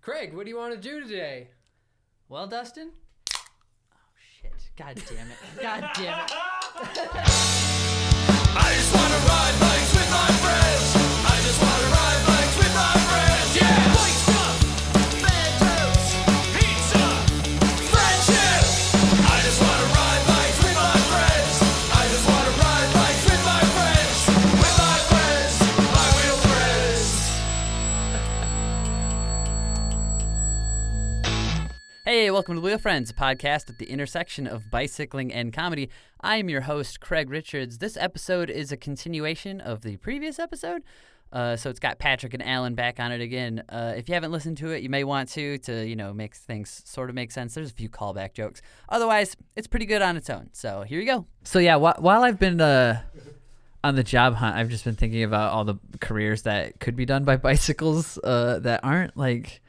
Craig, what do you want to do today? Well, Dustin? Oh, shit. God damn it. God damn it. I just want to ride bikes with my friends. I just want to ride bikes with my friends. Yeah! Bike stuff, bad jokes, pizza, friendship. I just want to ride bikes with my friends. I just want to ride bikes with my friends. With my friends, my wheel friends. Hey, welcome to Wheel Friends, a podcast at the intersection of bicycling and comedy. I am your host, Craig Richards. This episode is a continuation of the previous episode, so it's got Patrick and Alan back on it again. If you haven't listened to it, you may want to make things sort of make sense. There's a few callback jokes. Otherwise, it's pretty good on its own. So here you go. So yeah, while I've been on the job hunt, I've just been thinking about all the careers that could be done by bicycles that aren't like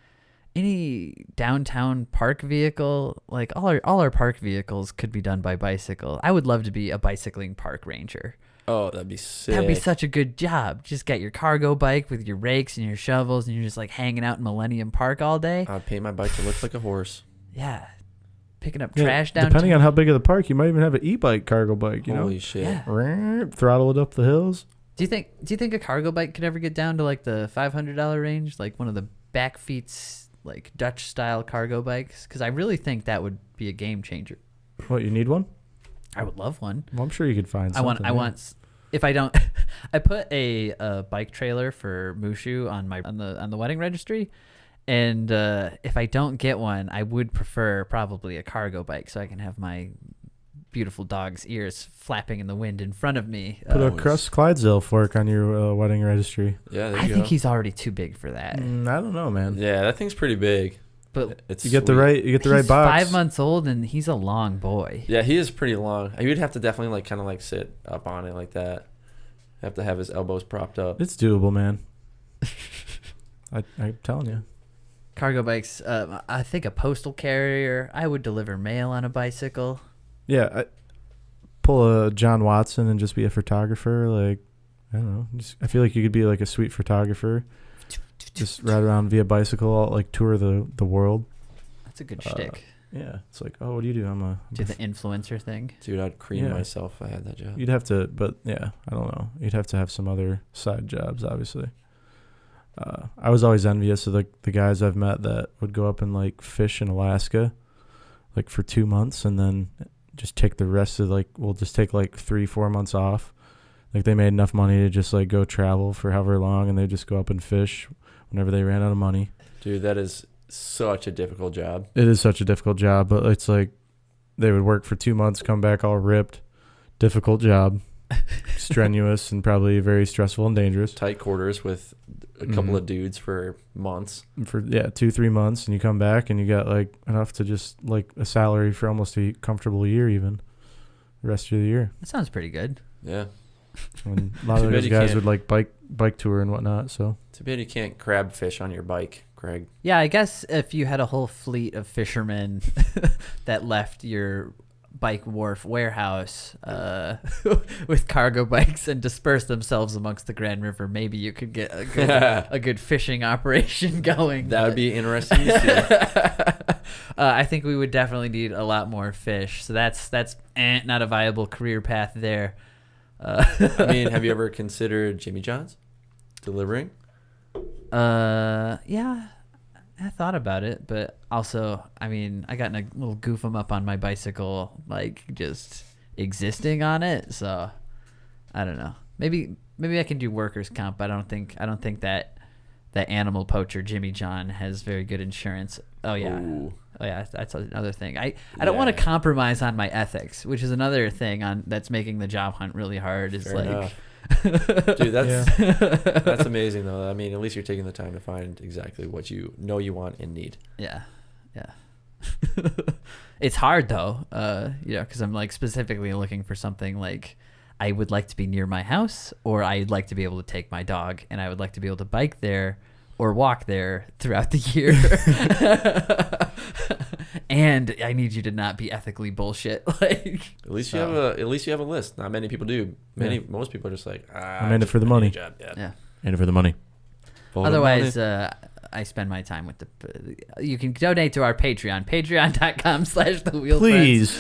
any downtown park vehicle. Like all our park vehicles could be done by bicycle. I would love to be a bicycling park ranger. Oh, that'd be sick. That'd be such a good job. Just get your cargo bike with your rakes and your shovels, and you're just like hanging out in Millennium Park all day. I'd paint my bike to look like a horse. Yeah, picking up trash down. Depending on how big of the park, you might even have an e-bike cargo bike. Holy shit! Yeah. Throttle it up the hills. Do you think a cargo bike could ever get down to like the $500 range, like one of the backfeets, like Dutch style cargo bikes? Because I really think that would be a game changer. What, you need one? I would love one. Well, I'm sure you could find something. I want. If I don't, I put a bike trailer for Mushu on the wedding registry, and if I don't get one, I would prefer probably a cargo bike so I can have my beautiful dog's ears flapping in the wind in front of me. Put a Crust Clydesdale fork on your wedding registry. Yeah, there I you go. think he's already too big for that. I don't know, man. Yeah, that thing's pretty big. But It's You get the sweet. right he's box. 5 months old and he's a long boy. Yeah, he is pretty long. You'd have to definitely kind of sit up on it like that. Have to have his elbows propped up. It's doable, man. I'm telling you. Cargo bikes. I think a postal carrier. I would deliver mail on a bicycle. Yeah, pull a John Watson and just be a photographer. Like, I don't know. I feel like you could be like a sweet photographer. Just ride around via bicycle, like tour the world. That's a good shtick. Yeah, it's like, oh, what do you do? Do the influencer thing. Dude, I'd cream myself if I had that job. You'd have to, but yeah, I don't know. You'd have to have some other side jobs, obviously. I was always envious of the guys I've met that would go up and like fish in Alaska, like for 2 months, and then just take the rest of just take like 3-4 months off. Like they made enough money to just like go travel for however long, and they just go up and fish whenever they ran out of money. Dude, that is such a difficult job. It is such a difficult job, but it's like they would work for 2 months, come back all ripped. Difficult job, strenuous, and probably very stressful and dangerous. Tight quarters with a couple of dudes for months. For 2-3 months, and you come back and you got like enough to just like a salary for almost a comfortable year, even the rest of the year. That sounds pretty good. Yeah. And a lot of those guys would like bike tour and whatnot. So Too bad you can't crab fish on your bike, Craig. Yeah, I guess if you had a whole fleet of fishermen that left your bike wharf warehouse with cargo bikes and dispersed themselves amongst the Grand River, maybe you could get a good fishing operation going. That would be interesting to see. I think we would definitely need a lot more fish. So that's not a viable career path there. I mean, have you ever considered Jimmy John's delivering? Yeah, I thought about it, but also, I mean, I got in a little goof 'em up on my bicycle, like just existing on it. So I don't know. Maybe I can do workers' comp. But I don't think that animal poacher Jimmy John has very good insurance. Oh yeah. Ooh. Oh yeah, that's another thing. I don't want to compromise on my ethics, which is another thing that's making the job hunt really hard. Is Fair like, enough. Dude, that's amazing though. I mean, at least you're taking the time to find exactly what you know you want and need. Yeah. It's hard though, because I'm like specifically looking for something like I would like to be near my house, or I'd like to be able to take my dog, and I would like to be able to bike there or walk there throughout the year. And I need you to not be ethically bullshit. Like At least you have a list. Not many people do. Most people are just like, I'm in it for the money. Job. Yeah. In it for the money. Otherwise, I spend my time with the. You can donate to our Patreon, patreon.com/thewheelfriends. Please.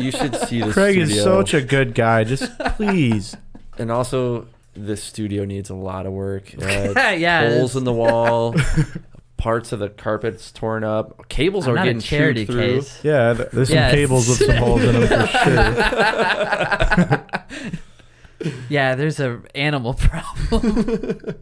You should see the Craig studio. is such a good guy. Just please. And also, this studio needs a lot of work. Yeah, Holes in the wall. Parts of the carpet's torn up. Cables I'm are not getting a charity chewed through. case. Yeah, there's some Yes. cables with some holes in them for sure. Yeah, there's a animal problem.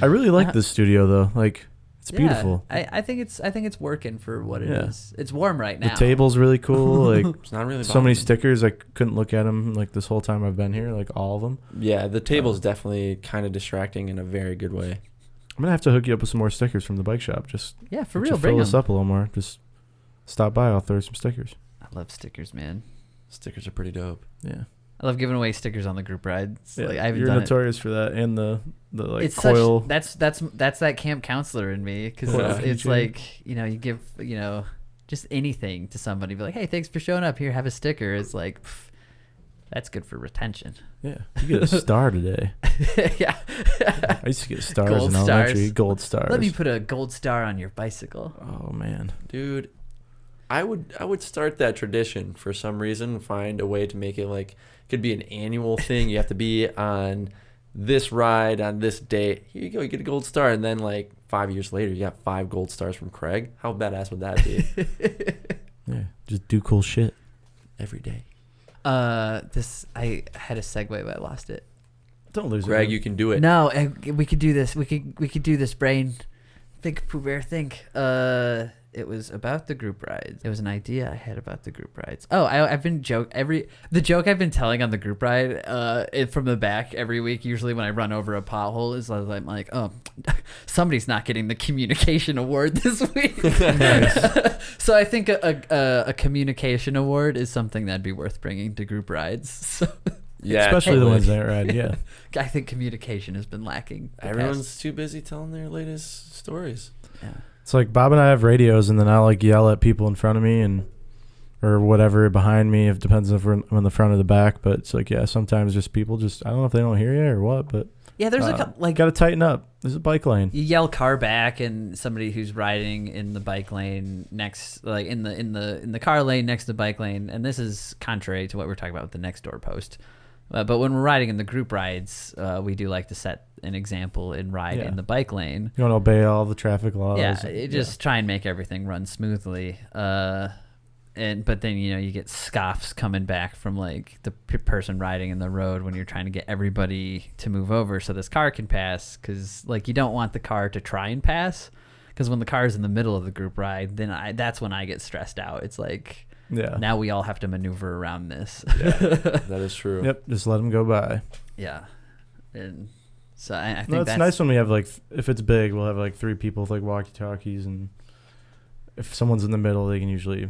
I really like this studio though. Like, it's beautiful. I think it's working for what it Yeah. is. It's warm right The now. table's really cool. Like, It's not really so many bothering me. stickers. I couldn't look at them like this whole time I've been here. Like all of them. Yeah, the table's definitely kind of distracting in a very good way. I'm gonna have to hook you up with some more stickers from the bike shop. Just Yeah, for let real. you Bring fill them. this up a little more. Just stop by. I'll throw some stickers. I love stickers, man. Stickers are pretty dope. Yeah. I love giving away stickers on the group rides. Yeah, Like, I haven't you're done notorious for that, and the like it's coil. such that's that camp counselor in me, because Yeah. it's like, you know, you give, you know, just anything to somebody, be like, hey, thanks for showing up, here, have a sticker. It's like, pff, that's good for retention. Yeah, you get a star today. Yeah. I used to get stars Gold in elementary. stars. Gold stars. Let me put a gold star on your bicycle. Oh man. Dude, I would start that tradition for some reason. Find a way to make it like, it could be an annual thing. You have to be on this ride on this date. Here you go, you get a gold star. And then like 5 years later, you got 5 gold stars from Craig. How badass would that be? Yeah, just do cool shit. Every day. I had a segue, but I lost it. Don't lose Greg, it. you can do it. No, we could do this. We could do this. Brain, think, Pooh Bear, think. It was about the group rides. It was an idea I had about the group rides. Oh, I've been the joke I've been telling on the group ride, from the back every week. Usually when I run over a pothole, is I'm like, oh, somebody's not getting the communication award this week. So I think a communication award is something that'd be worth bringing to group rides. So Yeah, Especially the totally. ones that ride. Yeah. I think communication has been lacking. the Everyone's too busy telling their latest stories. past- yeah. It's like Bob and I have radios, and then I'll like yell at people in front of me and or whatever behind me. It depends if I'm in the front or the back. But it's like, yeah, sometimes just people just, I don't know if they don't hear you or what, but Yeah, there's like got to tighten up. There's a bike lane. you yell car back, and somebody who's riding in the bike lane next, like in the car lane next to the bike lane, and this is contrary to what we're talking about with the next door post. But when we're riding in the group rides, we do like to set an example and ride Yeah. in the bike lane. You want to obey all the traffic laws. Yeah, just try and make everything run smoothly. But then you get scoffs coming back from like the person riding in the road when you're trying to get everybody to move over so this car can pass, because like you don't want the car to try and pass, because when the car is in the middle of the group ride, then that's when I get stressed out. It's like, Yeah. now we all have to maneuver around this. Yeah, that is true. Yep. Just let them go by. Yeah, and so I think No, it's that's nice when we have like, if it's big, we'll have like 3 people with like walkie-talkies, and if someone's in the middle, they can usually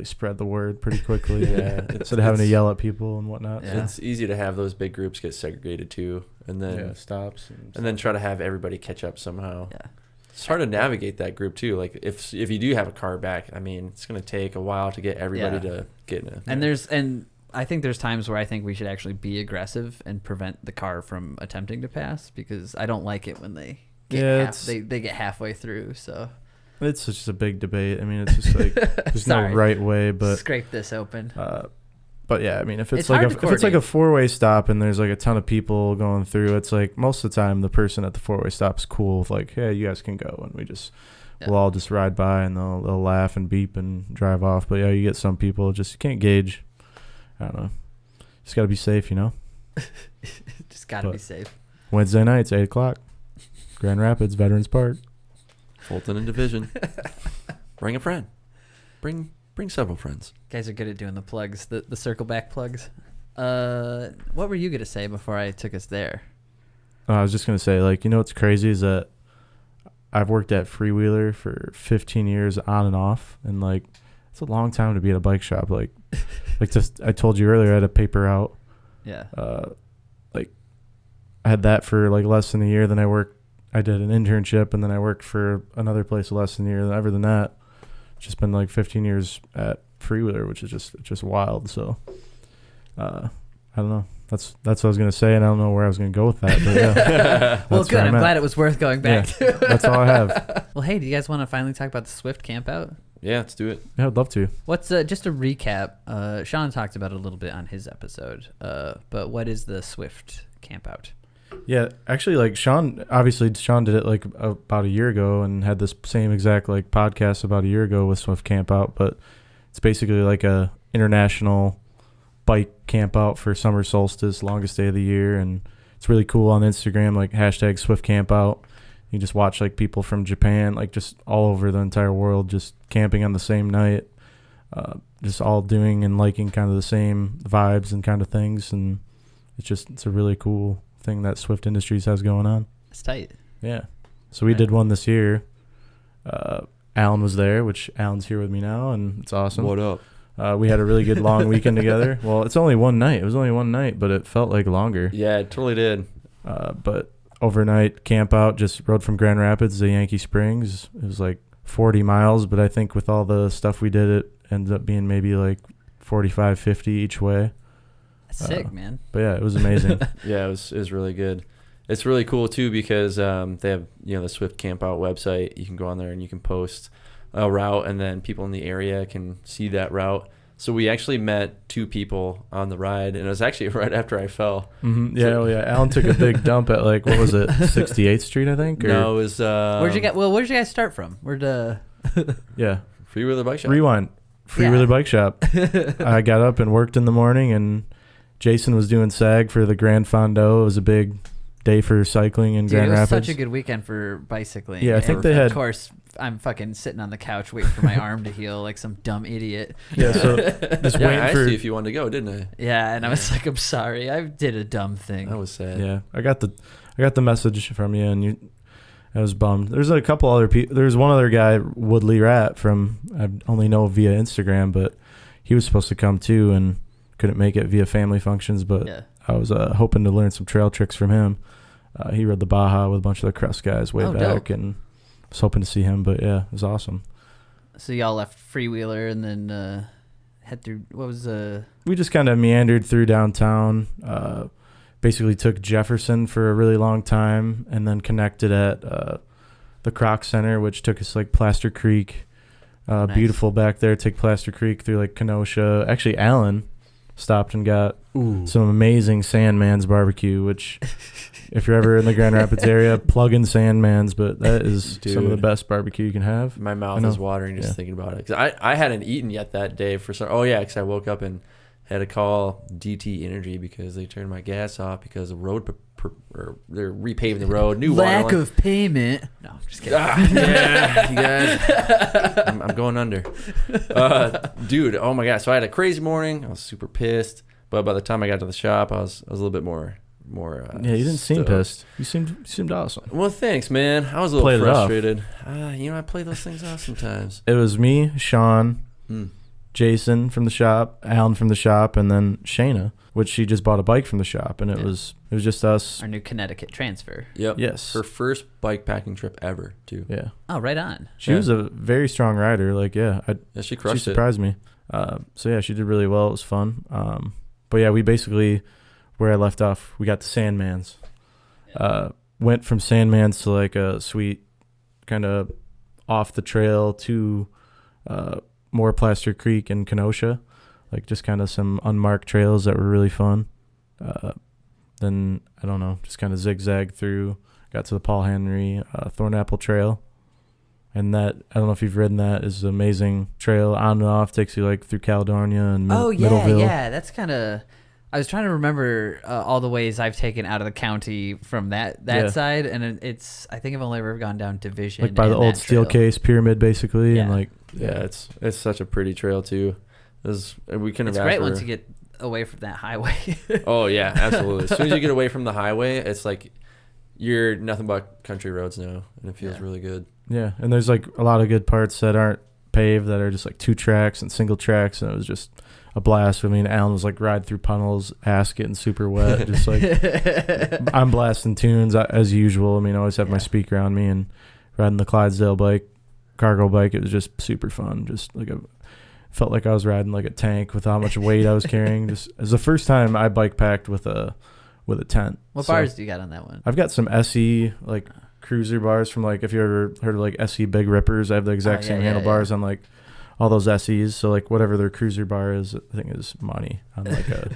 spread the word pretty quickly. Yeah, Instead of having to yell at people and whatnot. Yeah. It's easy to have those big groups get segregated too, and then stops. and then try to have everybody catch up somehow. Yeah. It's hard to navigate that group too. Like if you do have a car back, I mean, it's gonna take a while to get everybody to get in. And I think there's times where I think we should actually be aggressive and prevent the car from attempting to pass, because I don't like it when they get they get halfway through. So It's just a big debate. I mean, it's just like there's no Sorry. right way, but scrape this open. but yeah, I mean, if It's it's like hard if to it's like a coordinate. 4-way stop and there's like a ton of people going through, it's like most of the time the person at the 4-way stop is cool with like, hey, you guys can go, and we'll all just ride by and they'll laugh and beep and drive off. But yeah, you get some people just you can't gauge. I don't know. Just got to be safe, you know. Just gotta be but- safe. Wednesday nights, 8:00, Grand Rapids, Veterans Park. Fulton and Division. Bring a friend. Bring several friends. Guys are good at doing the plugs, the circle back plugs. What were you gonna say before I took us there? I was just gonna say, like, you know what's crazy is that I've worked at Freewheeler for 15 years on and off, and like it's a long time to be at a bike shop. Like just I told you earlier, I had a paper out. Yeah. Like I had that for like less than a year. Then I did an internship, and then I worked for another place less than a year. Other than that, it's just been like 15 years at Freewheeler, which is just wild. So I don't know. That's what I was gonna say, and I don't know where I was gonna go with that. But yeah, Well, that's good. where I'm at. glad it was worth going back Yeah, to. that's all I have. Well, hey, do you guys want to finally talk about the Swift Campout? Yeah, let's do it. Yeah, I'd love to. What's just a recap? Sean talked about it a little bit on his episode, but what is the Swift Campout? Yeah, actually, like Sean did it like about a year ago and had this same exact like podcast about a year ago with Swift Campout, but it's basically like a international bike camp out for summer solstice, longest day of the year, and it's really cool on Instagram, like hashtag Swift Campout. You just watch like people from Japan, like just all over the entire world, just camping on the same night, just all doing and liking kind of the same vibes and kind of things, and it's a really cool thing that Swift Industries has going on. It's tight. Yeah. So we did one this year. Alan was there, which Alan's here with me now, and it's awesome. What up? We had a really good long weekend together. Well, it's only one night. It was only one night, but it felt like longer. Yeah, it totally did. But overnight camp out, just rode from Grand Rapids to Yankee Springs. It was like 40 miles, but I think with all the stuff we did, it ended up being maybe like 45, 50 each way. That's sick, man. But yeah, it was amazing. Yeah, it was really good. It's really cool too because they have the Swift Campout website. You can go on there and you can post a route, and then people in the area can see that route. So we actually met two people on the ride, and it was actually right after I fell. Mm-hmm. Yeah, Alan took a big dump at like, what was it, 68th Street, I think? Or? No, it was. Where'd you guys start from? Yeah. Freewheeler Bike Shop. Rewind. Freewheeler Bike Shop. I got up and worked in the morning, and Jason was doing SAG for the Grand Fondo. It was a big day for cycling in Grand it was Rapids. such a good weekend for bicycling. Yeah, I think they had. Of course, I'm fucking sitting on the couch waiting for my arm to heal like some dumb idiot. Yeah, so just Yeah, I waiting asked for. you if you wanted to go, didn't I? Yeah, and I was like, I'm sorry, I did a dumb thing. That was sad. Yeah, I got the message from you, and I was bummed. There's a couple other people. There's one other guy, Woodley Rat, from I only know via Instagram, but he was supposed to come too and couldn't make it via family functions. But Yeah. I was hoping to learn some trail tricks from him. He rode the Baja with a bunch of the Crest guys way back, dope. and was hoping to see him. But yeah, it was awesome. So y'all left Freewheeler and then head through. What was We just kind of meandered through downtown. Basically took Jefferson for a really long time, and then connected at the Croc Center, which took us like Plaster Creek. Nice. Beautiful back there. Take Plaster Creek through like Kenosha. Actually, Alan stopped and got some amazing Sandman's barbecue, which if you're ever in the Grand Rapids area, plug in Sandman's, but that is some of the Dude. best barbecue you can have. My I mouth know. is watering just Yeah. thinking about it. 'Cause I hadn't eaten yet that day for some. Oh yeah, because I woke up and had to call DT Energy because they turned my gas off because the road or they're repaving the road. New lack water line. of payment? No, I'm just kidding. Yeah, you guys. I'm going under. Dude, oh my god. So I had a crazy morning. I was super pissed. But by the time I got to the shop, I was a little bit more. Yeah, you didn't seem stoked. pissed. You seemed awesome. Well, thanks, man. I was a little Played it off. frustrated. I play those things off sometimes. It was me, Sean, Jason from the shop, Alan from the shop, and then Shayna, which she just bought a bike from the shop, and it was just us. Our new Connecticut transfer. Yep. Yes. Her first bike packing trip ever, too. Yeah. Oh, right on. She Yeah. was a very strong rider. Like, yeah, Yeah, she she crushed it. surprised me. So yeah, she did really well. It was fun. But yeah, we basically, where I left off, we got to Sandman's. Went from Sandman's to like a sweet kind of off the trail to more Plaster Creek and Kenosha, like just kind of some unmarked trails that were really fun. Then I don't know, just kind of zigzag through, got to the Paul Henry Thornapple Trail. And that, I don't know if you've ridden that, is an amazing trail on and off, takes you like through Caledonia and Middleville. Yeah. That's kind of. I was trying to remember all the ways I've taken out of the county from that Yeah. side, and it's. I think I've only ever gone down Division. Like by the and old that steel trail. case pyramid, basically. And Yeah. like, Yeah, it's such a pretty trail, too. We couldn't It's have great asked once for- you get away from that highway. Oh, yeah, absolutely. As soon as you get away from the highway, it's like you're nothing but country roads now, and it feels Yeah. really good. yeah. And there's like a lot of good parts that aren't paved, that are just like 2 tracks and single tracks. And it was just a blast. I mean, Alan was like ride through puddles, ass getting super wet. Just like, I'm blasting tunes as usual. I mean, I always have my Yeah. speaker on me and riding the Clydesdale bike, cargo bike. It was just super fun. Just like felt like I was riding like a tank with how much weight I was carrying. Just it was the first time I bike packed with a tent. What So bars do you got on that one? I've got some SE like cruiser bars from like if you ever heard of like SE Big Rippers. I have the exact yeah, same yeah, handlebars on like all those SEs. So like whatever their cruiser bar is, I think is money on like a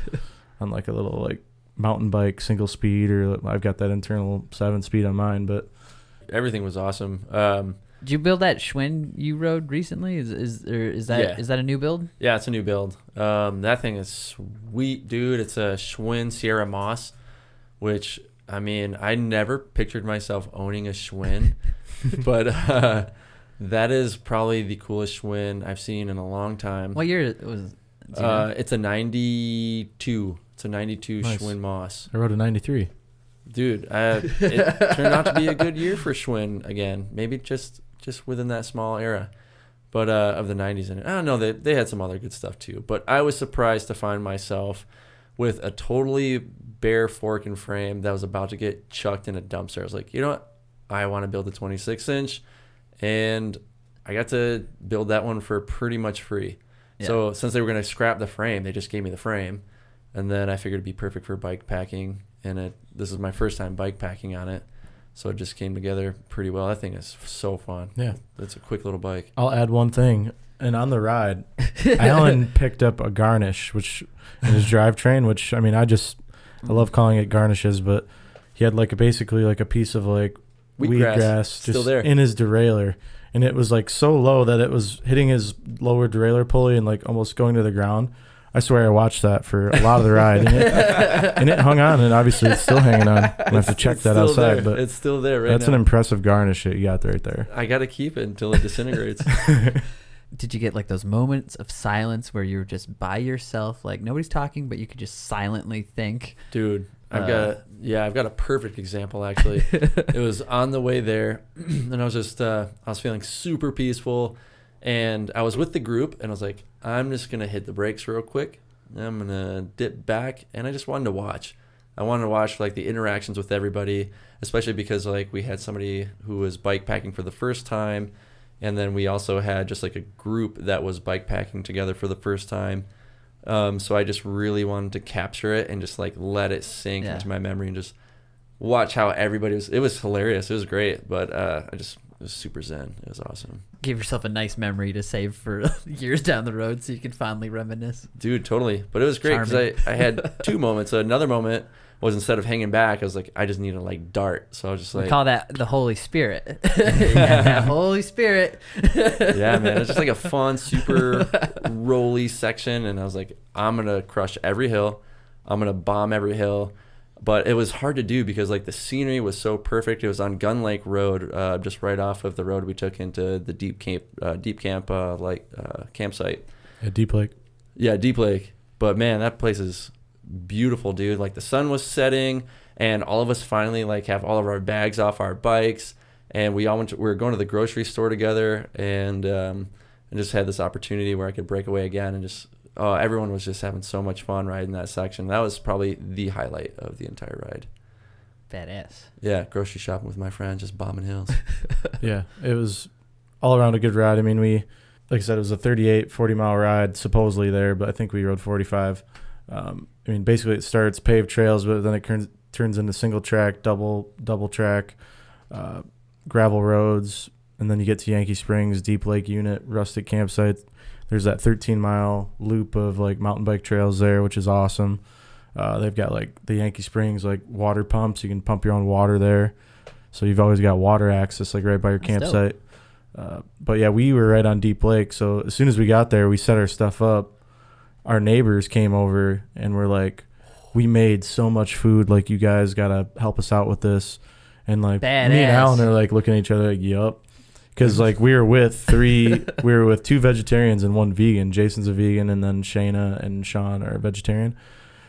on like a little like mountain bike single speed, or I've got that internal 7-speed on mine. But Everything was awesome. Did you build that Schwinn you rode recently? Is that a new build? Yeah, it's a new build. That thing is sweet, dude. It's a Schwinn Sierra Moss, which, I mean, I never pictured myself owning a Schwinn, but that is probably the coolest Schwinn I've seen in a long time. What year was? Do you know? It's a 92. It's a 92 Nice. Schwinn Moss. I rode a 93. Dude, it turned out to be a good year for Schwinn again. Maybe just within that small era, but of the 90s. And I don't know, they had some other good stuff too. But I was surprised to find myself with a totally bare fork and frame that was about to get chucked in a dumpster. I was like, you know what? I want to build a 26-inch, and I got to build that one for pretty much free. Yeah. So since they were going to scrap the frame, they just gave me the frame, and then I figured it'd be perfect for bike packing. And this is my first time bike packing on it. So it just came together pretty well. That thing is so fun. Yeah. It's a quick little bike. I'll add one thing. And on the ride, Alan picked up a garnish, which in his drivetrain, which, I mean, I love calling it garnishes, but he had like basically like a piece of like wheatgrass Still just there. in his derailleur. And it was like so low that it was hitting his lower derailleur pulley and like almost going to the ground. I swear I watched that for a lot of the ride, and it hung on, and obviously it's still hanging on. I have to check It's that still outside, there. but It's still there right that's now. an impressive garnish that you got right there. I got to keep it until it disintegrates. Did you get like those moments of silence where you're just by yourself, like nobody's talking, but you could just silently think? Dude, I've got a perfect example actually. It was on the way there, and I was feeling super peaceful, and I was with the group, and I was like, I'm just gonna hit the brakes real quick. I'm gonna dip back, and I just wanted to watch. I wanted to watch like the interactions with everybody, especially because like we had somebody who was bike packing for the first time, and then we also had just like a group that was bike packing together for the first time. So I just really wanted to capture it and just like let it sink into my memory and just watch how everybody was. It was hilarious. It was great, but it was super zen. It was awesome. Give yourself a nice memory to save for years down the road so you can fondly reminisce. Dude, totally. But it was great because I had two moments. Another moment was instead of hanging back, I was like, I just need to like dart. So I was just like, We call that the Holy Spirit. Yeah, that Holy Spirit. yeah, man. It's just like a fun, super rolly section. And I was like, I'm going to crush every hill. I'm going to bomb every hill. But it was hard to do because like the scenery was so perfect. It was on Gun Lake Road, just right off of the road we took into the Deep Camp campsite. Yeah, Deep Lake. Yeah, Deep Lake. But man, that place is beautiful, dude. Like the sun was setting, and all of us finally like have all of our bags off our bikes, and we were going to the grocery store together, and just had this opportunity where I could break away again, and just everyone was just having so much fun riding that section. That was probably the highlight of the entire ride. Badass. Yeah, grocery shopping with my friends, just bombing hills. Yeah, it was all around a good ride. I mean, like I said, it was a 38, 40-mile ride supposedly there, but I think we rode 45. I mean, basically it starts paved trails, but then it turns into single track, double track, gravel roads, and then you get to Yankee Springs, Deep Lake Unit, rustic campsite. There's that 13-mile loop of like mountain bike trails there, which is awesome. They've got like the Yankee Springs like water pumps. You can pump your own water there, so you've always got water access like right by your campsite. But yeah, we were right on Deep Lake, so as soon as we got there, we set our stuff up. Our neighbors came over and were like, we made so much food, like you guys gotta help us out with this. And like Badass. me and Alan are like looking at each other like, yup. Because like we were with two vegetarians and one vegan. Jason's a vegan, and then Shayna and Sean are vegetarian.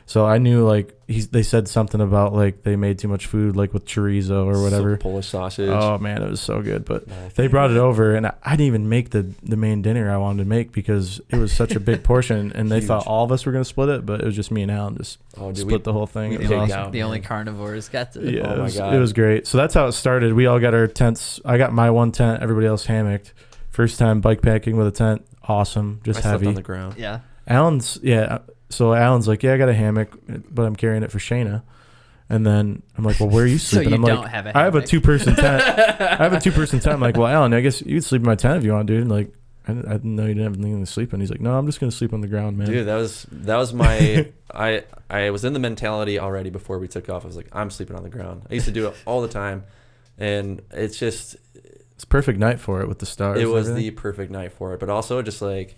So I knew like they said something about like they made too much food, like with chorizo or whatever. Some Polish sausage. Oh man, it was so good. But they brought it over, and I didn't even make the main dinner I wanted to make because it was such a big portion, and they thought all of us were gonna split it, but it was just me and Alan just split the whole thing. It was awesome. The only carnivores got to. Yeah, Oh my God. it was great. So that's how it started. We all got our tents. I got my one tent, everybody else hammocked. First time bike packing with a tent. awesome, just I slept heavy. on the ground. Yeah. So Alan's like, yeah, I got a hammock, but I'm carrying it for Shayna. And then I'm like, well, where are you So sleeping? you I'm don't like, have a I have a hammock. 2-person tent. I have a 2-person tent. I'm like, well, Alan, I guess you could sleep in my tent if you want, dude. And like, I didn't know you didn't have anything to sleep in. He's like, no, I'm just gonna sleep on the ground, man. Dude, that was my I was in the mentality already before we took off. I was like, I'm sleeping on the ground. I used to do it all the time, and it's just It's a perfect night for it with the stars. it and was everything. the perfect night for it. But also just like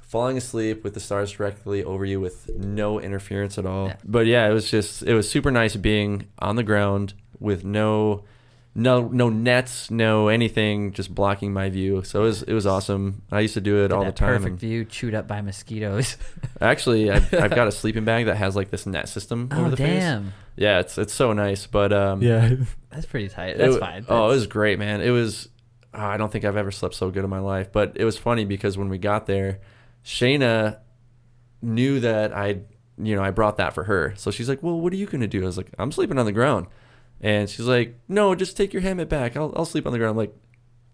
falling asleep with the stars directly over you with no interference at all. Yeah. But yeah, it was super nice being on the ground with no nets, no anything, just blocking my view. So it was awesome. I used to do it all the That time. perfect and view chewed up by mosquitoes. actually, I've got a sleeping bag that has like this net system over Oh, the face. damn. Yeah, it's so nice. But Yeah. That's pretty tight. That's fine. Oh, it was great, man. It was. I don't think I've ever slept so good in my life. But it was funny because when we got there, Shayna knew that I brought that for her. So she's like, well, what are you going to do? I was like, I'm sleeping on the ground. And she's like, no, just take your hammock back. I'll sleep on the ground. I'm like,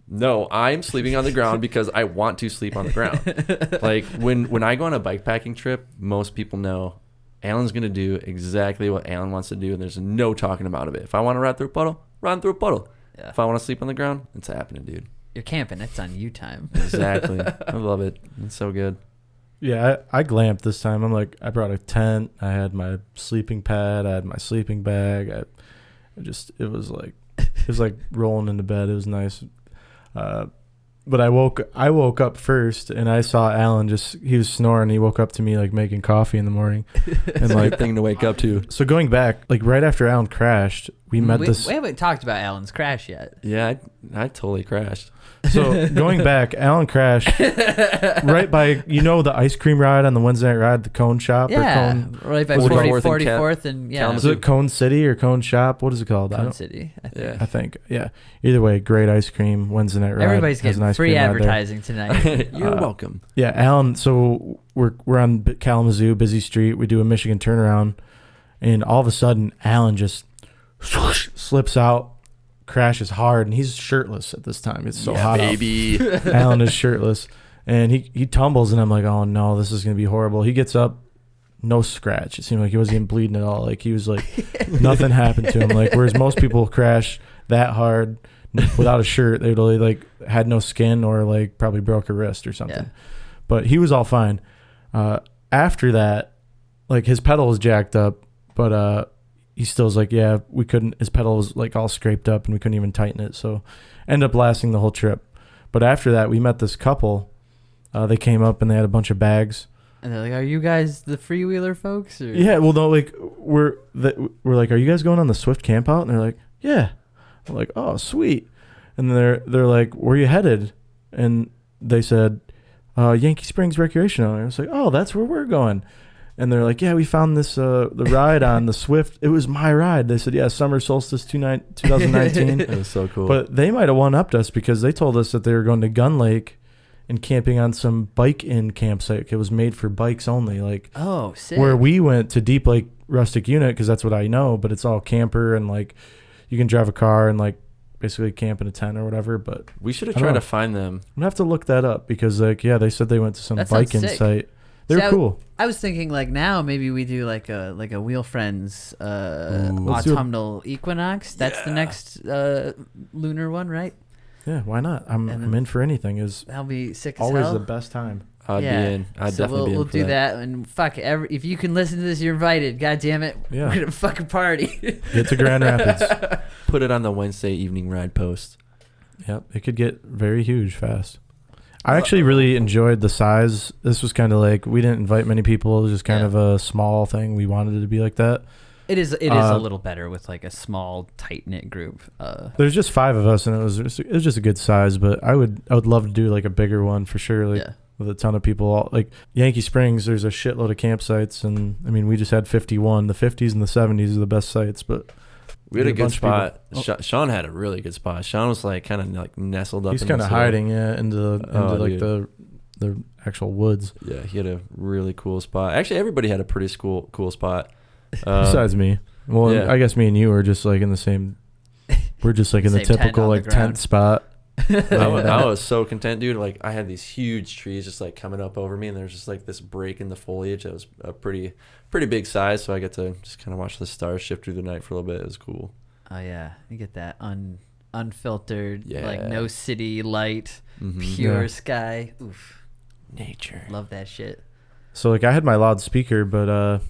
no, I'm sleeping on the ground because I want to sleep on the ground. Like when I go on a bikepacking trip, most people know Alan's going to do exactly what Alan wants to do. And there's no talking about it. If I want to ride through a puddle, run through a puddle. Yeah. If I want to sleep on the ground, it's happening, dude. You're camping. It's on you time. Exactly. I love it. It's so good. Yeah, I glamped this time. I'm like, I brought a tent. I had my sleeping pad. I had my sleeping bag. It was like rolling into bed. It was nice. But I woke up first and I saw Alan he was snoring. He woke up to me like making coffee in the morning. And like Good thing to wake up to. so going back, like right after Alan crashed, we met we this. haven't talked about Alan's crash yet. Yeah, I totally crashed. So going back, Alan crashed right by the ice cream ride on the Wednesday night ride, the cone shop or Yeah, cone. right by 44th 44th and yeah, Kalamazoo. Is it Cone City or Cone Shop? What is it called? I Cone don't- City. I think. Yeah. I think, yeah. Either way, great ice cream Wednesday night ride. Everybody's Has an getting ice free cream ride there. advertising tonight. You're welcome. Yeah, Alan. So we're on Kalamazoo, busy street. We do a Michigan turnaround, and all of a sudden, Alan just slips out, crashes hard, and he's shirtless at this time. It's so hot out. baby. Alan is shirtless, and he tumbles, and I'm like, oh no, this is gonna be horrible. He gets up, no scratch. It seemed like he wasn't even bleeding at all. Like he was like nothing happened to him. Like whereas most people crash that hard without a shirt, they really like had no skin or like probably broke a wrist or something. Yeah. But he was all fine. After that, like his pedal was jacked up, but he still was like, yeah, we couldn't. His pedal was like all scraped up, and we couldn't even tighten it. So ended up lasting the whole trip. But after that, we met this couple. They came up and they had a bunch of bags. And they're like, "Are you guys the freewheeler folks?" Or? Yeah, well, no, like we're like, "Are you guys going on the Swift Campout?" And they're like, "Yeah." I'm like, "Oh, sweet." And they're like, "Where are you headed?" And they said, "Yankee Springs Recreational." And I was like, "Oh, that's where we're going." And they're like, "Yeah, we found this the ride on the Swift. It was my ride." They said, "Yeah, Summer Solstice 2019." That was so cool. But they might have one-upped us because they told us that they were going to Gun Lake and camping on some bike-in campsite. It was made for bikes only, like Oh, sick. where we went to Deep Lake Rustic Unit because that's what I know. But it's all camper and like you can drive a car and like basically camp in a tent or whatever. But we should have I don't tried know. to find them. I'm gonna have to look that up because like they said they went to some That sounds bike-in sick. site. They're See, cool. I was thinking like now maybe we do like a Wheel Friends Let's do a- autumnal equinox. That's the next lunar one, right? Yeah, why not? I'm in for anything. Is That'll be sick as always hell. the best time. I'd Yeah. be in. I'd So definitely be in we'll for do that. And fuck if you can listen to this, you're invited. God damn it, Yeah. we're gonna fucking party. Get to Grand Rapids. Put it on the Wednesday evening ride post. Yep, it could get very huge fast. I actually really enjoyed the size. This was kind of like we didn't invite many people. It was just kind of a small thing. We wanted it to be like that. It is a little better with like a small tight knit group. There's just 5 of us, and it was just a good size. But I would love to do like a bigger one for sure. Like Yeah. with a ton of people. Like Yankee Springs, there's a shitload of campsites, and I mean we just had 51. The 50s and the 70s are the best sites, but We had a a good bunch of people. spot. Sean had a really good spot. Sean was like kind of like nestled up. he's in kind this of little- hiding into like dude. the actual woods. Yeah, he had a really cool spot. Actually, everybody had a pretty cool spot. Besides me. Well, yeah. I guess me and you are just like in the same. We're just like in the Same tent typical on the like tent ground. spot. I was so content, dude. Like I had these huge trees just like coming up over me, and there's just like this break in the foliage that was a pretty big size. So I get to just kind of watch the stars shift through the night for a little bit. It was cool. Oh yeah, you get that unfiltered, like Yeah. no city light, Mhm. pure Yeah. sky. Oof, Nature. love that shit. So like I had my loudspeaker, but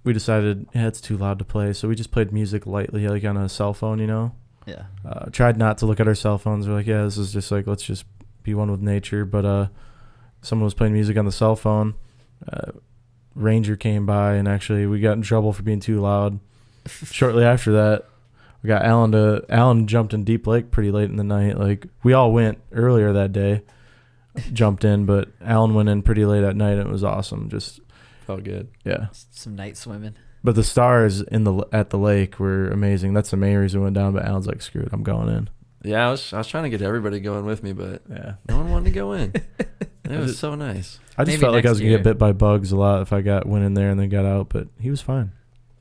we decided it's too loud to play, so we just played music lightly, like on a cell phone, you know. Yeah. Tried not to look at our cell phones. We're like, yeah, this is just like, let's just be one with nature. But someone was playing music on the cell phone. Ranger came by, and actually we got in trouble for being too loud. Shortly after that, we got Alan jumped in Deep Lake pretty late in the night. Like we all went earlier that day, jumped in, but Alan went in pretty late at night, and it was awesome. Just Felt good. yeah. Some night swimming. But the stars at the lake were amazing. That's the main reason we went down. But Alan's like, screw it, I'm going in. Yeah, I was trying to get everybody going with me, but Yeah. no one wanted to go in. It was so nice. I just Maybe felt like I next was gonna year. get bit by bugs a lot if I went in there and then got out. But he was fine.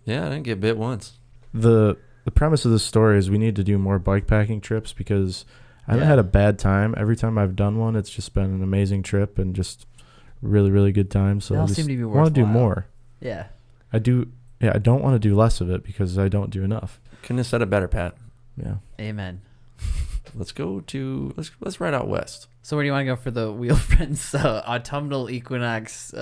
Yeah, I didn't get bit once. The premise of this story is we need to do more bike packing trips because I haven't Yeah. had a bad time. Every time I've done one, it's just been an amazing trip and just really, really good time. So They I all just seem to be want to do worthwhile. more. Yeah. I do. Yeah, I don't want to do less of it because I don't do enough. Couldn't have said it better, Pat. Yeah. Amen. Let's ride out west. So where do you want to go for the Wheel Friends autumnal equinox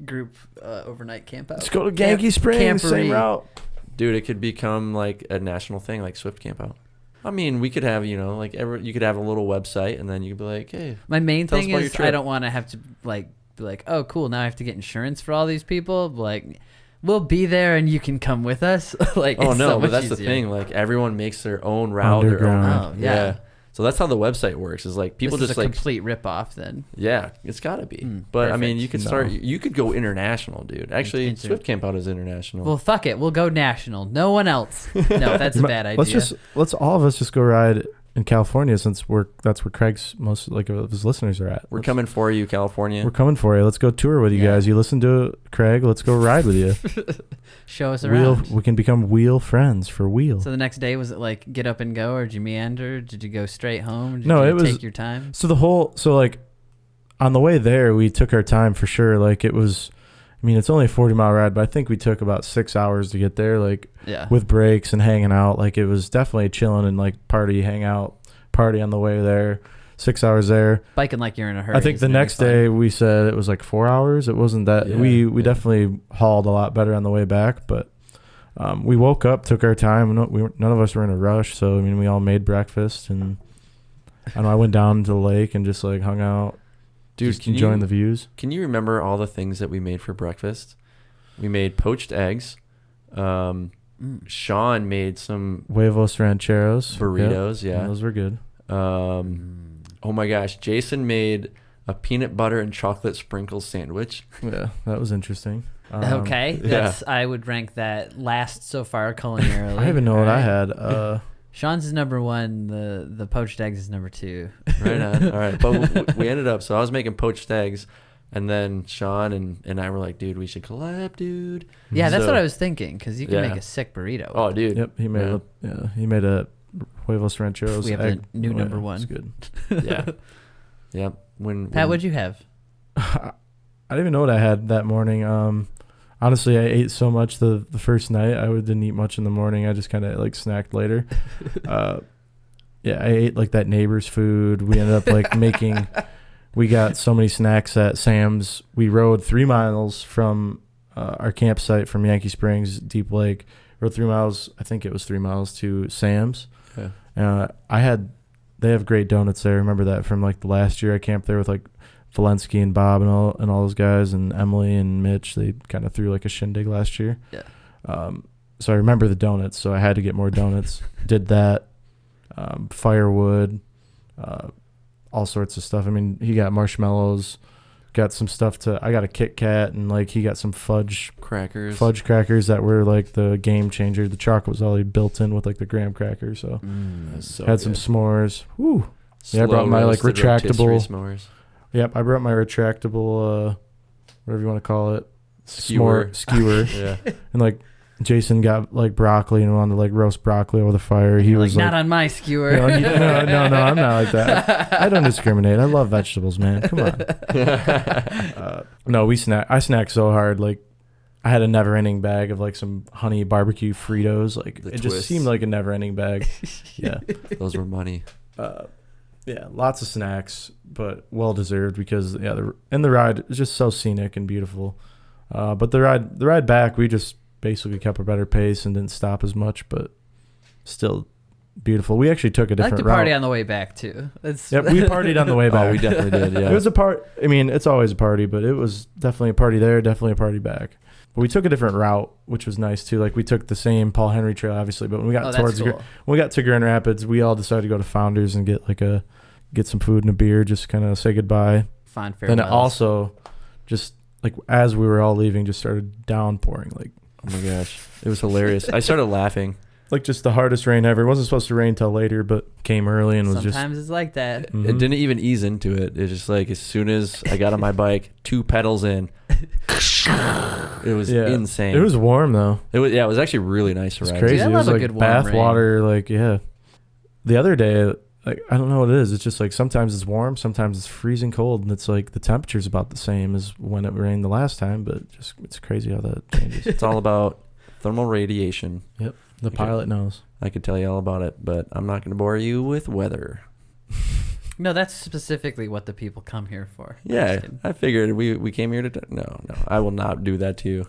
group overnight camp out? Let's go to Yankee Springs. Same Camporee. route. Dude, it could become like a national thing, like Swift Campout. I mean, we could have, like you could have a little website, and then you could be like, hey, My main Tell us thing about your is I trip. don't want to have to be like, oh cool, now I have to get insurance for all these people. Like, we'll be there and you can come with us. Like, oh it's no, so but much that's the easier. thing. Like everyone makes their own route, their own. Underground. Oh yeah. So that's how the website works. Is like people This just is a like complete rip off then. yeah, it's got to be. But I mean, perfect. you could No. start. You could go international, dude. Actually, Inter- Swift Campout is international. Well, fuck it, we'll go national. No one else. No, that's a bad idea. Let's all of us just go ride in California since that's where Craig's most of his listeners are at. We're coming for you, California. We're coming for you. Let's go tour with you Yeah. guys. You listen to Craig. Let's go ride with you. Show us around. We can become wheel friends for wheel. So the next day, was it like get up and go, or did you meander? Did you go straight home? Did No, you it was- take your time. So like on the way there, we took our time for sure. Like it was, I mean, it's only a 40-mile ride, but I think we took about 6 hours to get there. Like Yeah. with breaks and hanging out. Like it was definitely chilling and like party on the way there. 6 hours there. Biking like you're in a hurry. I think is the gonna be next fun. day we said it was like 4 hours. It wasn't that Yeah, we yeah. definitely hauled a lot better on the way back, but we woke up, took our time. None of us were in a rush, so I mean, we all made breakfast, and I don't know, I went down to the lake and just like hung out, Dude, just enjoying the views. Can you remember all the things that we made for breakfast? We made poached eggs. Sean made some Huevos rancheros, burritos. Yeah. those were good. Oh my gosh, Jason made a peanut butter and chocolate sprinkles sandwich. Yeah, that was interesting. Okay, yeah. that's I would rank that last so far culinarily. I even know what I Alright. had. Sean's is number one. The poached eggs is number two. Right on. All right, but we ended up. So I was making poached eggs, and then Sean and I were like, dude, we should collab, dude. Yeah, that's So- what I was thinking because you can Yeah. make a sick burrito. Oh, dude. Yep, he made a huevos rancheros. We have egg. the new Oh, number yeah, one. it's good. Yeah. Yep. When Pat, what'd you have? I didn't even know what I had that morning. Honestly, I ate so much the first night. I didn't eat much in the morning. I just kind of like snacked later. Yeah, I ate like that neighbor's food. We ended up like making. We got so many snacks at Sam's. We rode 3 miles from our campsite from Yankee Springs, Deep Lake. Rode 3 miles. I think it was 3 miles to Sam's. Yeah. They have great donuts there. I remember that from like the last year I camped there with like Valensky and Bob and all those guys, and Emily and Mitch. They kind of threw like a shindig last year. Yeah. So I remember the donuts, so I had to get more donuts. Did that. Firewood, all sorts of stuff. I mean, he got marshmallows, got some stuff I got a Kit Kat, and like he got some fudge crackers. crackers that were like the game changer. The chocolate was already built in with like the graham cracker, so That's so had some good. s'mores. Woo. Yeah, I brought Slow my, like, roasted retractable- rotisserie s'mores. Yep, I brought my retractable, whatever you want to call it, Skewer. skewer, Yeah. and like Jason got like broccoli and wanted to like roast broccoli over the fire. He You're was like, like, not on my skewer. no, I'm not like that. I don't discriminate. I love vegetables, man. Come on. No, I snack so hard. Like, I had a never-ending bag of like some honey barbecue Fritos. Like, The it twists. just seemed like a never-ending bag. Yeah. Those were money. Yeah, lots of snacks, but well deserved because the ride is just so scenic and beautiful. But the ride back, we just basically kept a better pace and didn't stop as much, but still beautiful. We actually took a I like different to party route. on the way back too. Yep, we partied on the way back. Oh, we definitely did. Yeah. It was a part. I mean, it's always a party, but it was definitely a party there, definitely a party back. But we took a different route, which was nice too. Like, we took the same Paul Henry Trail, obviously, but when we got that's cool. when we got to Grand Rapids, we all decided to go to Founders and get some food and a beer, just kind of say goodbye. Fine farewells. And it also, just like as we were all leaving, just started downpouring. Like, Oh my gosh, it was hilarious. I started laughing. like just the hardest rain ever. It wasn't supposed to rain till later, but came early and was Sometimes it's like that. just. It didn't even ease into it. It's just like as soon as I got on my bike, 2 pedals in, it was insane. It was warm though. It was actually really nice to It's ride. crazy. Dude, I It was love a like good warm bath rain. water. Like, yeah. The other day, like, I don't know what it is. It's just like sometimes it's warm, sometimes it's freezing cold, and it's like the temperature's about the same as when it rained the last time. But just it's crazy how that changes. It's all about thermal radiation. The pilot knows. I could tell you all about it, but I'm not going to bore you with weather. No, that's specifically what the people come here for. Yeah, Just kidding. I figured we came here to. No, I will not do that to you.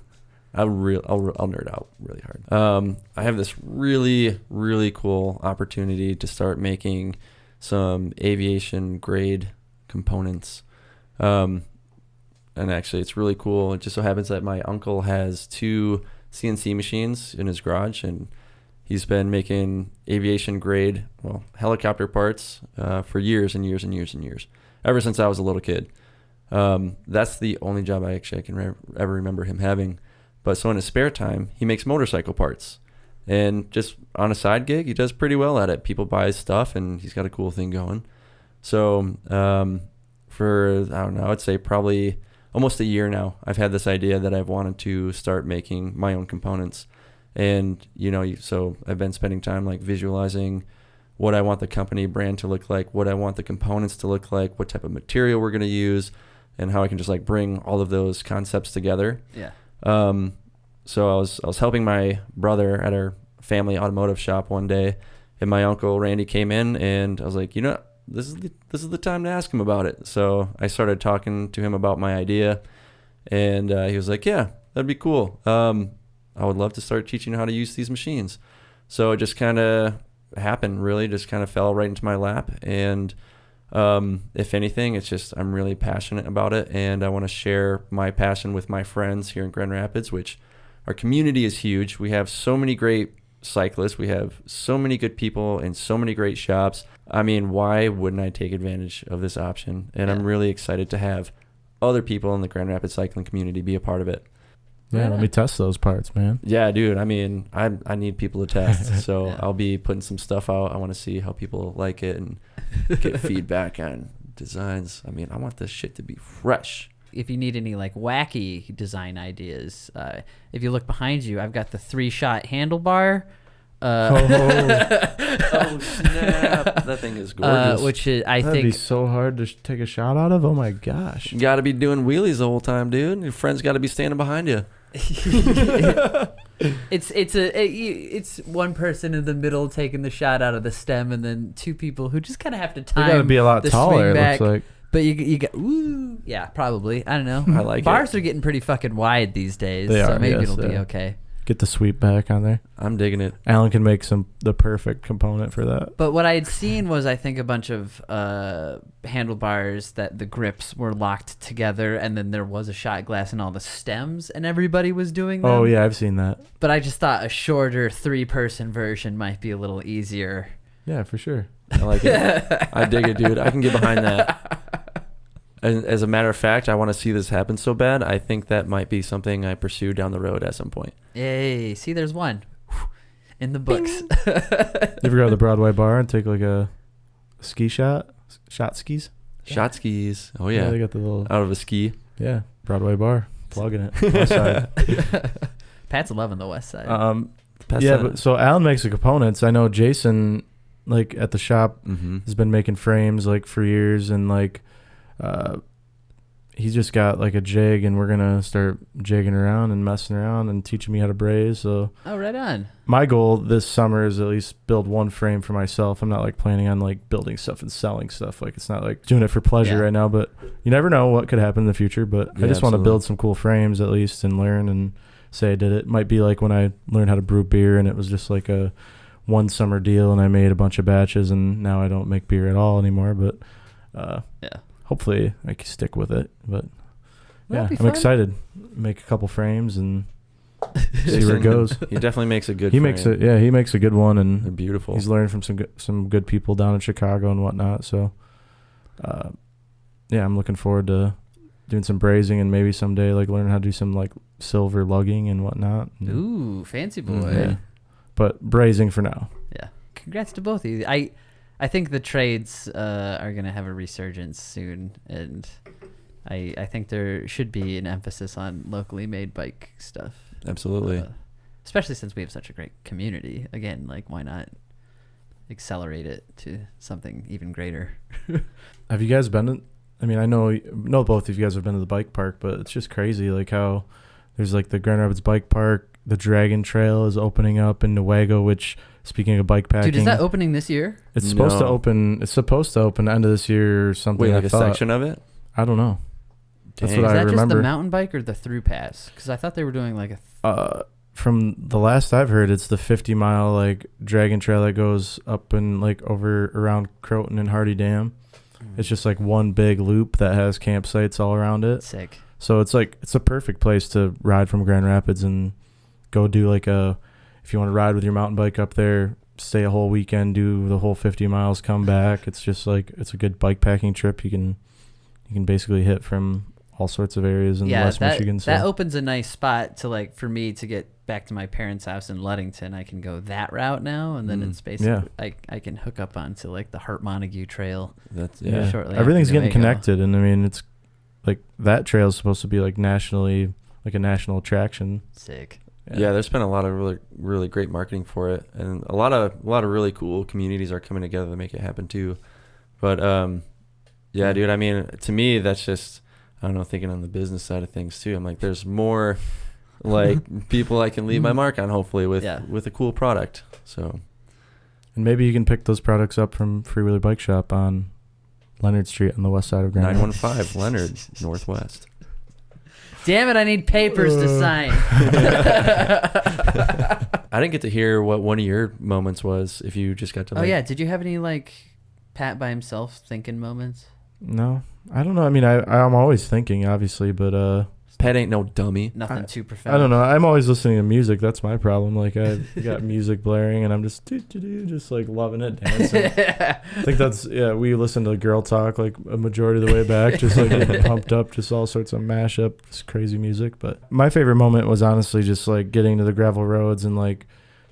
I'll nerd out really hard. I have this really, really cool opportunity to start making some aviation grade components. And actually, it's really cool. It just so happens that my uncle has 2 CNC machines in his garage, and he's been making aviation grade, helicopter parts for years and years and years and years, ever since I was a little kid. That's the only job I can ever remember him having. But so in his spare time, he makes motorcycle parts. And just on a side gig, he does pretty well at it. People buy his stuff, and he's got a cool thing going. So for, I don't know, I'd say probably almost a year now, I've had this idea that I've wanted to start making my own components. And, so I've been spending time like visualizing what I want the company brand to look like, what I want the components to look like, what type of material we're going to use, and how I can just like bring all of those concepts together. Yeah. So I was helping my brother at our family automotive shop one day, and my uncle Randy came in, and I was like, this is the time to ask him about it. So I started talking to him about my idea, and he was like, yeah, that'd be cool. I would love to start teaching you how to use these machines. So it just kind of happened, really, just kind of fell right into my lap. And if anything, it's just I'm really passionate about it, and I want to share my passion with my friends here in Grand Rapids, which our community is huge. We have so many great cyclists. We have so many good people and so many great shops. I mean, why wouldn't I take advantage of this option? And I'm really excited to have other people in the Grand Rapids cycling community be a part of it. Yeah, let me test those parts, man. Yeah, dude. I mean, I need people to test, so I'll be putting some stuff out. I want to see how people like it and get feedback on designs. I mean, I want this shit to be fresh. If you need any like wacky design ideas, if you look behind you, I've got the 3-shot handlebar. Oh snap! That thing is gorgeous. Which is, I That'd think, be so hard to take a shot out of. Oh my gosh. You got to be doing wheelies the whole time, dude. Your friends got to be standing behind you. it's one person in the middle taking the shot out of the stem, and then 2 people who just kind of have to You time. got to be a lot the taller, swing it back. looks like. But you got yeah, probably. I don't know. I like Bars it. are getting pretty fucking wide these days, They so are, maybe yes, it'll be yeah. okay. Get the sweep back on there. I'm digging it. Alan can make the perfect component for that. But what I had seen was, I think, a bunch of handlebars that the grips were locked together, and then there was a shot glass in all the stems, and everybody was doing them. Oh yeah, I've seen that. But I just thought a shorter 3-person version might be a little easier. Yeah, for sure. I like it. I dig it, dude. I can get behind that. And as a matter of fact, I want to see this happen so bad. I think that might be something I pursue down the road at some point. Yay. See, there's one in the books. You ever go to the Broadway bar and take like a ski shot skis? Shot skis. Oh, yeah. They got the little, Out of a ski. Broadway bar. Plugging it. Outside. Pat's loving the west side. But so Alan makes the components. I know Jason, like at the shop, has been making frames like for years, and like he's just got like a jig, and we're gonna start jigging around and messing around and teaching me how to braze. So right on. my goal this summer is at least build one frame for myself. I'm not like planning on like building stuff and selling stuff. Like it's not like doing it for pleasure right now, but you never know what could happen in the future. But I just want to build some cool frames at least and learn and say I did it. Might be like when I learned how to brew beer and it was just like a one summer deal and I made a bunch of batches and now I don't make beer at all anymore. But hopefully I can stick with it. But I'm excited. Make a couple frames and see where it goes. He definitely makes a good he frame. makes a good one, and they're beautiful. He's learned from some good people down in Chicago and whatnot. So I'm looking forward to doing some brazing and maybe someday like learn how to do some like silver lugging and whatnot. Ooh, fancy boy. Yeah. But brazing for now. Yeah. Congrats to both of you. I think the trades are going to have a resurgence soon, and I think there should be an emphasis on locally made bike stuff. Absolutely. Especially since we have such a great community. Again, like why not accelerate it to something even greater? Have you guys been I know both of you guys have been to the bike park, but it's just crazy like how there's like the Grand Rapids Bike Park, the Dragon Trail is opening up in Newaygo, which, speaking of bike packing, dude, is that opening this year? It's supposed to open the end of this year or something. Wait, like a section of it? I don't know. Dang. That's what I remember. Is that just the mountain bike or the through pass? Because I thought they were doing like from the last I've heard, it's the 50-mile like Dragon Trail that goes up and like over around Croton and Hardy Dam. It's just like one big loop that has campsites all around it. Sick. So it's a perfect place to ride from Grand Rapids and go do like if you want to ride with your mountain bike up there, stay a whole weekend, do the whole 50 miles, come back. It's just like, it's a good bike packing trip. You can basically hit from all sorts of areas in West Michigan. So that opens a nice spot to like, for me to get back to my parents' house in Ludington. I can go that route now, and then it's basically I can hook up onto like the Hart Montague Trail. That's shortly. Everything's getting connected, and I mean it's like that trail is supposed to be like nationally, like a national attraction. Sick. Yeah, there's been a lot of really, really great marketing for it, and a lot of really cool communities are coming together to make it happen too. But dude, I mean, to me, that's just, I don't know, thinking on the business side of things too. I'm like, there's more like people I can leave my mark on, hopefully with a cool product. So, and maybe you can pick those products up from Freewheeler Bike Shop on Leonard Street on the west side of Grand Rapids. 915 Leonard Northwest. Damn it, I need papers to sign. I didn't get to hear what one of your moments was, if you just got to like... Did you have any like Pat by himself thinking moments? No, I don't know. I mean, I'm always thinking, obviously, but Pat ain't no dummy. Nothing too profound. I don't know. I'm always listening to music. That's my problem. Like I got music blaring and I'm just like loving it, dancing. I think that's we listen to Girl Talk like a majority of the way back, just like getting pumped up, just all sorts of mashup, just crazy music. But my favorite moment was honestly just like getting to the gravel roads and like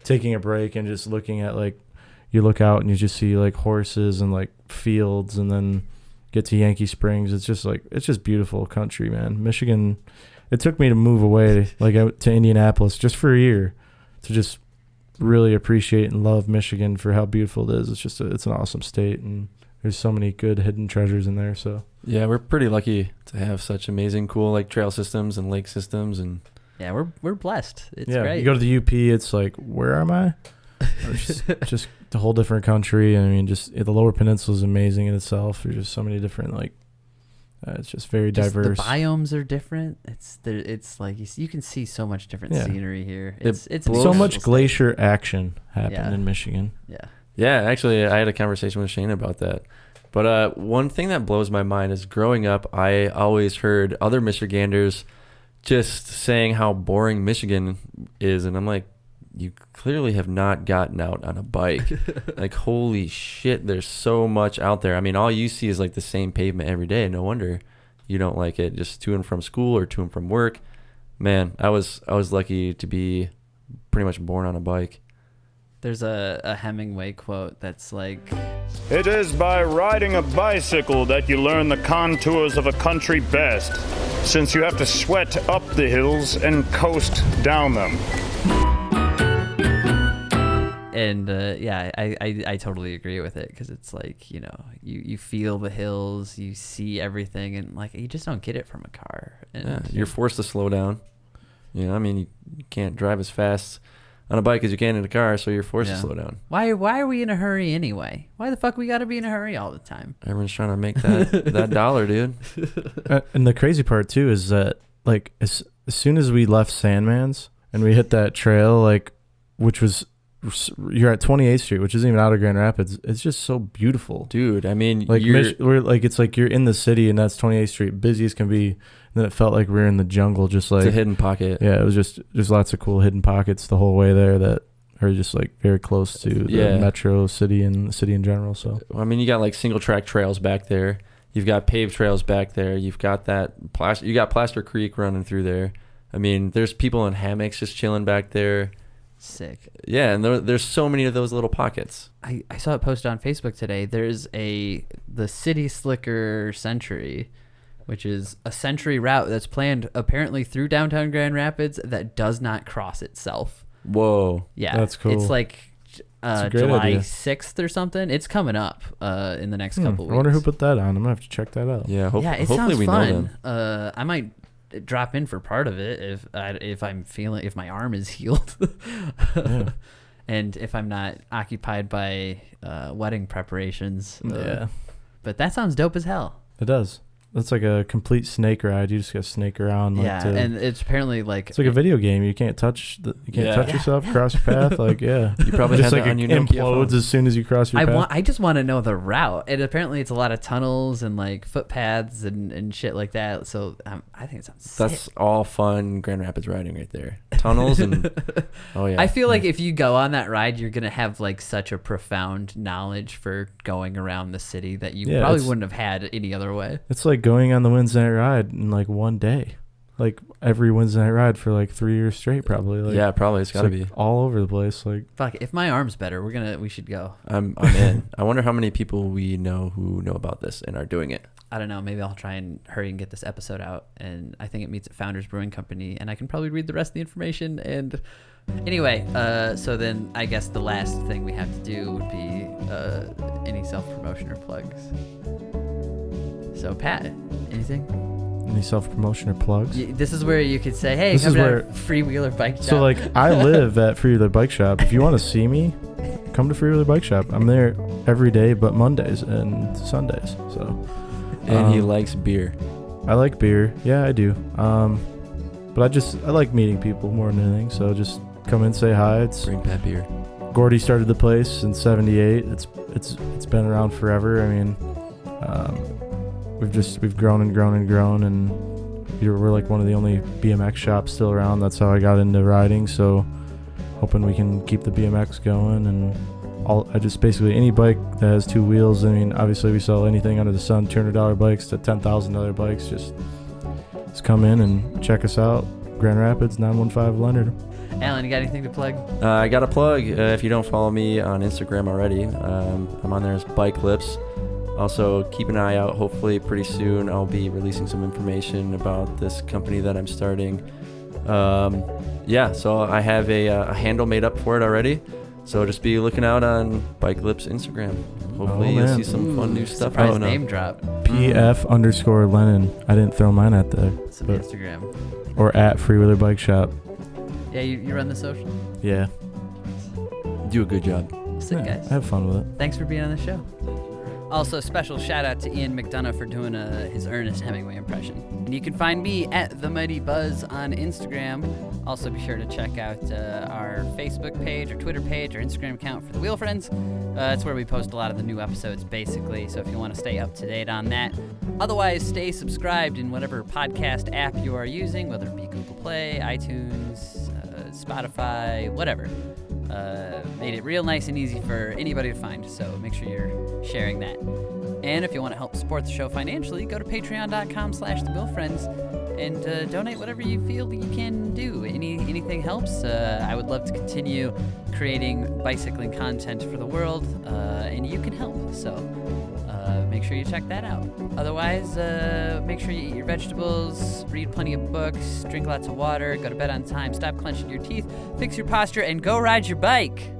taking a break and just looking at like, you look out and you just see like horses and like fields, and then get to Yankee Springs. It's just beautiful country, man. Michigan, it took me to move away like out to Indianapolis just for a year to just really appreciate and love Michigan for how beautiful it is. It's an awesome state, and there's so many good hidden treasures in there. So yeah, we're pretty lucky to have such amazing, cool like trail systems and lake systems, and we're blessed. It's great. You go to the UP, it's like, where am I? just a whole different country. And I mean, just the Lower Peninsula is amazing in itself. There's just so many different like it's just very diverse. The biomes are different. It's like you can see so much different scenery here. It's so much glacier action happened in Michigan. Yeah, actually I had a conversation with Shane about that. But one thing that blows my mind is, growing up I always heard other Michiganders just saying how boring Michigan is, and I'm like, you clearly have not gotten out on a bike. Like, holy shit, there's so much out there. I mean, all you see is like the same pavement every day. No wonder you don't like it, just to and from school or to and from work. Man, I was lucky to be pretty much born on a bike. There's a Hemingway quote that's like, "It is by riding a bicycle that you learn the contours of a country best. since you have to sweat up the hills and coast down them. And I totally agree with it, because it's like, you know, you feel the hills, you see everything, and like you just don't get it from a car. And You're forced to slow down. You know, I mean, you can't drive as fast on a bike as you can in a car, so you're forced to slow down. Why are we in a hurry anyway? Why the fuck we got to be in a hurry all the time? Everyone's trying to make that dollar, dude. And the crazy part too is that like as soon as we left Sandman's and we hit that trail, like, which was, you're at 28th Street, which isn't even out of Grand Rapids. It's just so beautiful, dude. I mean, like we're like, it's like you're in the city and that's 28th Street, busy as can be. And then it felt like we were in the jungle, just like it's a hidden pocket. Yeah, it was just lots of cool hidden pockets the whole way there that are just like very close to the metro city and the city in general. So I mean, you got like single track trails back there. You've got paved trails back there. You've got that you got Plaster Creek running through there. I mean, there's people in hammocks just chilling back there. Sick. Yeah, and there's so many of those little pockets. I saw it posted on Facebook today. There's the City Slicker Century, which is a century route that's planned apparently through downtown Grand Rapids that does not cross itself. Whoa. Yeah. That's cool. It's like July idea. 6th or something. It's coming up in the next couple weeks. I wonder who put that on. I'm going to have to check that out. Yeah, it hopefully sounds we fun. know them. I might drop in for part of it if my arm is healed. Yeah. And if I'm not occupied by wedding preparations. But that sounds dope as hell. It does. That's like a complete snake ride. You just got to snake around. Like and it's apparently like it's like a video game. You can't touch touch yourself, cross your path. Like you probably just had like that it on your Nokia implodes phone. as soon as you cross your path. I just want to know the route. And apparently it's a lot of tunnels and like footpaths and shit like that. So I think it sounds sick. That's all fun Grand Rapids riding right there. Tunnels and oh yeah. I feel like if you go on that ride, you're gonna have like such a profound knowledge for going around the city that you probably wouldn't have had any other way. It's like going on the Wednesday night ride in like one day, like every Wednesday night ride for like 3 years straight, probably. Like, yeah, probably it's gotta like be all over the place. Like fuck, if my arm's better, we should go. I'm in. I wonder how many people we know who know about this and are doing it. I don't know. Maybe I'll try and hurry and get this episode out. And I think it meets at Founders Brewing Company, and I can probably read the rest of the information. And anyway, so then I guess the last thing we have to do would be any self-promotion or plugs. So Pat, anything? any self-promotion or plugs? This is where you could say, hey, This come is to where- Freewheeler Bike Shop. So like I live at Freewheeler Bike Shop. If you want to see me, come to Freewheeler Bike Shop. I'm there every day but Mondays and Sundays. So And he likes beer. I like beer. Yeah, I do. But I like meeting people more than anything. So just come in, say hi. It's Bring that beer. Gordy started the place in '78. It's been around forever. I mean, we've grown and grown and grown, and we're like one of the only BMX shops still around. That's how I got into riding. So hoping we can keep the BMX going, and I just basically any bike that has two wheels. I mean, obviously we sell anything under the sun, $200 bikes to $10,000 bikes. Just come in and check us out. Grand Rapids, 915 Leonard. Alan, you got anything to plug? I got a plug. If you don't follow me on Instagram already, I'm on there as Bike Lips. Also, keep an eye out. Hopefully, pretty soon I'll be releasing some information about this company that I'm starting. So I have a handle made up for it already. So just be looking out on Bike Lips Instagram. Hopefully, you'll see some fun new stuff Surprise going name on. drop. PF_Lennon. I didn't throw mine out there. Some But- Instagram. Or at Freewheeler Bike Shop. Yeah, you run the social. Yeah. Do a good job. Sick, Yeah, guys. have fun with it. Thanks for being on the show. Also, special shout out to Ian McDonough for doing his Ernest Hemingway impression. And you can find me at The Mighty Buzz on Instagram. Also, be sure to check out our Facebook page, or Twitter page, or Instagram account for the Wheel Friends. It's where we post a lot of the new episodes, basically. So if you want to stay up to date on that. Otherwise, stay subscribed in whatever podcast app you are using, whether it be Google Play, iTunes, Spotify, whatever. Made it real nice and easy for anybody to find, so make sure you're sharing that. And if you want to help support the show financially, go to patreon.com/thewheelfriends and donate whatever you feel you can do. Anything helps. I would love to continue creating bicycling content for the world, and you can help. So Make sure you check that out. Otherwise, make sure you eat your vegetables, read plenty of books, drink lots of water, go to bed on time, stop clenching your teeth, fix your posture, and go ride your bike.